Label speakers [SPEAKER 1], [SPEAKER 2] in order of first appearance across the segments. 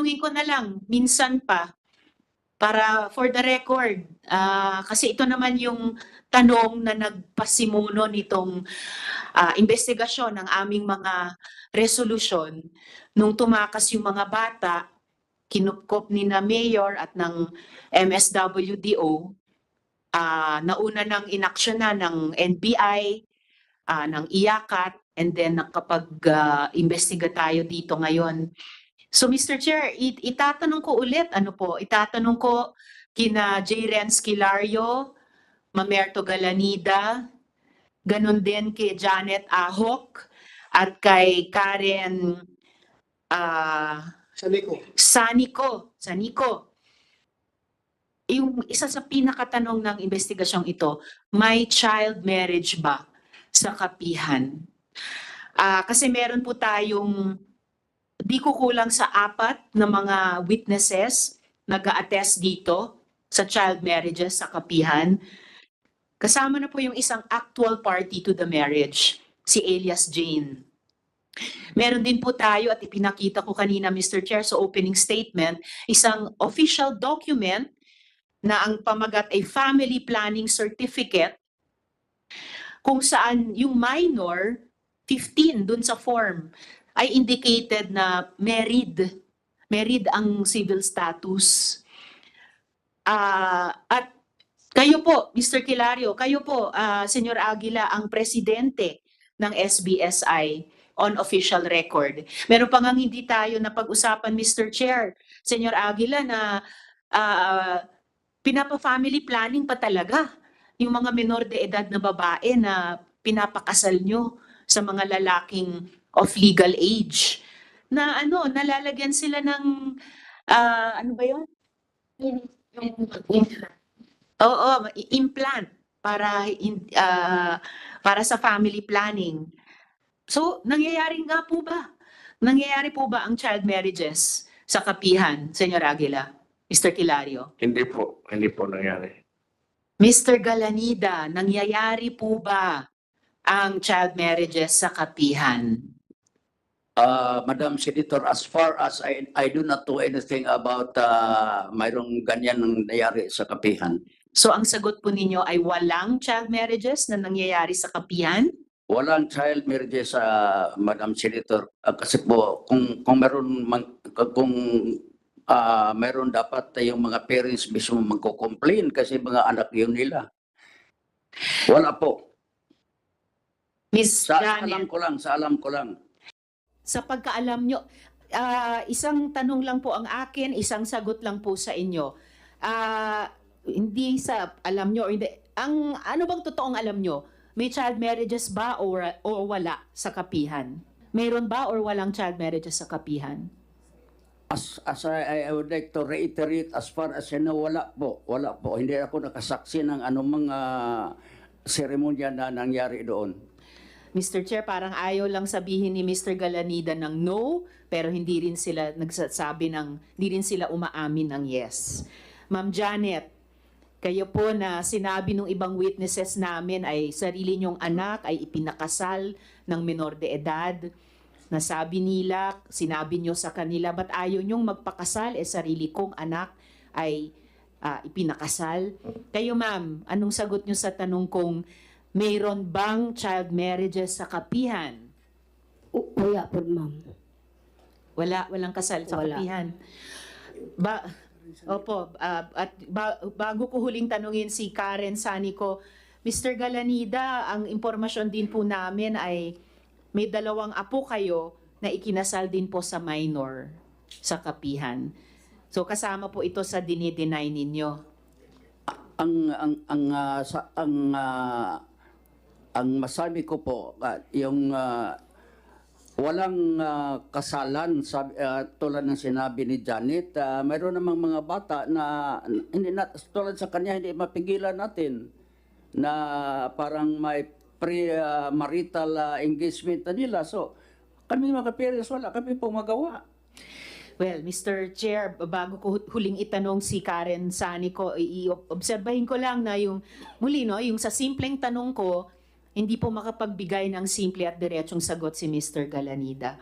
[SPEAKER 1] tatanungin ko na lang, minsan pa, para for the record, kasi ito naman yung tanong na nagpasimuno nitong investigasyon ng aming mga resolusyon nung tumakas yung mga bata, kinupkop ni na Mayor at ng MSWDO, nauna ng inaksyonan ng NBI, ng IACAT, and then nakapag-imbestiga tayo dito ngayon. So Mr. Chair, itatanong ko ulit, itatanong ko kina J. Renz Kilario, Mamerto Galanida, ganun din kay Janet Ahok, at kay Karen Sanico. Yung isa sa pinakatanong ng investigasyong ito, may child marriage ba sa kapihan? Kasi meron po tayong di kukulang sa 4 na mga witnesses nag-a-attest dito sa child marriages sa kapihan. Kasama na po yung isang actual party to the marriage, si Elias Jane. Meron din po tayo, at ipinakita ko kanina, Mr. Chair, sa opening statement, isang official document na ang pamagat ay Family Planning Certificate, kung saan yung minor, 15 dun sa form, ay indicated na married ang civil status. At kayo po, Mr. Kilario, kayo po, Senyor Aguila, ang presidente ng SBSI on official record. Meron pa ngang hindi tayo napag-usapan, Mr. Chair, Senyor Aguila, na pinapa-family planning pa talaga yung mga menor de edad na babae na pinapakasal nyo sa mga lalaking of legal age. Na nalalagyan sila ng, ano ba yun? Oo, implant para sa family planning. So, nangyayari po ba ang child marriages sa kapihan, Senyor Aguila? Mr. Kilario?
[SPEAKER 2] Hindi po nangyari.
[SPEAKER 1] Mr. Galanida, nangyayari po ba ang child marriages sa kapihan?
[SPEAKER 3] Madam Senator, as far as I do not know anything about mayroong ganyan nangyayari sa kapihan.
[SPEAKER 1] So ang sagot po ninyo ay walang child marriages na nangyayari sa kapihan?
[SPEAKER 3] Walang child marriages, Madam Senator. Kasi po, kung meron dapat yung mga parents mismo magko-complain kasi mga anak yun nila. Wala po.
[SPEAKER 1] Miss
[SPEAKER 3] Sa
[SPEAKER 1] Janet,
[SPEAKER 3] alam ko lang.
[SPEAKER 1] sa pagkaalam nyo, isang tanong lang po ang akin, isang sagot lang po sa inyo. Hindi sa alam nyo, hindi. Ano bang totoong alam nyo? May child marriages ba o wala sa kapihan? Mayroon ba or walang child marriages sa kapihan?
[SPEAKER 3] As I would like to reiterate, as far as I know, wala po. Hindi ako nakasaksi ng anumang seremonya na nangyari doon.
[SPEAKER 1] Mr. Chair, parang ayaw lang sabihin ni Mr. Galanida ng no, pero hindi rin sila hindi rin sila umaamin ng yes. Ma'am Janet, kayo po na sinabi ng ibang witnesses namin ay sarili niyong anak ay ipinakasal ng menor de edad. Nasabi nila, sinabi niyo sa kanila, ba't ayaw niyong magpakasal? Sarili kong anak ay ipinakasal. Kayo ma'am, anong sagot niyo sa tanong kong mayroon bang child marriages sa kapihan?
[SPEAKER 4] Wala po, ma'am.
[SPEAKER 1] Walang kasal sa
[SPEAKER 4] Wala.
[SPEAKER 1] kapihan. Opo, at bago ko huling tanungin si Karen Sanico, Mr. Galanida, ang impormasyon din po namin ay may 2 apo kayo na ikinasal din po sa minor sa kapihan. So kasama po ito sa dinideny ninyo.
[SPEAKER 3] Ang masabi ko po, yung walang kasalan, tulad ng sinabi ni Janet, mayroon namang mga bata na tulad sa kanya hindi mapigilan natin na parang may pre-marital engagement na nila. So kami mga parents, wala kami pong magawa.
[SPEAKER 1] Well, Mr. Chair, bago ko huling itanong si Karen Sanico, i-obserbahin ko lang na yung sa simpleng tanong ko, hindi po makapagbigay ng simple at diretsong sagot si Mr. Galanida.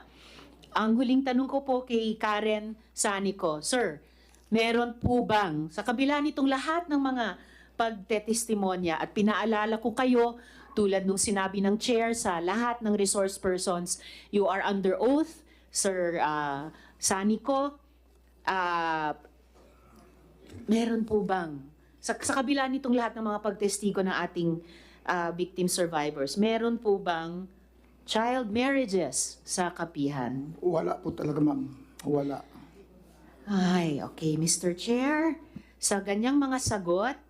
[SPEAKER 1] Ang huling tanong ko po kay Karen Sanico, Sir, meron po bang, sa kabila nitong lahat ng mga pagtetestimonya at pinaalala ko kayo, tulad nung sinabi ng chair sa lahat ng resource persons, you are under oath, Sir Sanico, meron po bang, sa kabila nitong lahat ng mga pagtestigo ng ating victim survivors, meron po bang child marriages sa kapihan?
[SPEAKER 5] Wala po talaga, ma'am. Wala.
[SPEAKER 1] Ay, okay, Mr. Chair. Sa ganyang mga sagot,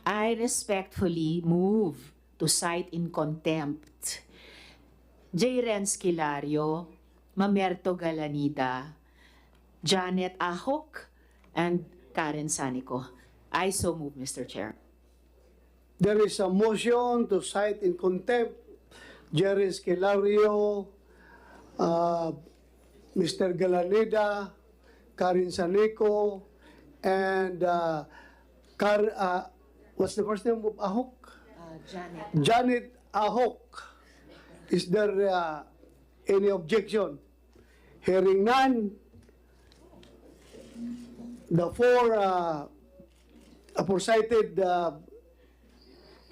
[SPEAKER 1] I respectfully move to cite in contempt J. Renz Kilario, Mamerto Galanida, Janet Ahok, and Karen Sanico. I so move, Mr. Chair.
[SPEAKER 5] There is a motion to cite in contempt Jerry Esquilario, Mr. Galanida, Karen Sanico, and what's the first name of Ahok?
[SPEAKER 1] Janet.
[SPEAKER 5] Janet Ahok. Is there any objection? Hearing none, the four aforecited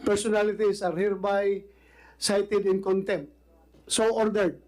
[SPEAKER 5] personalities are hereby cited in contempt. So ordered.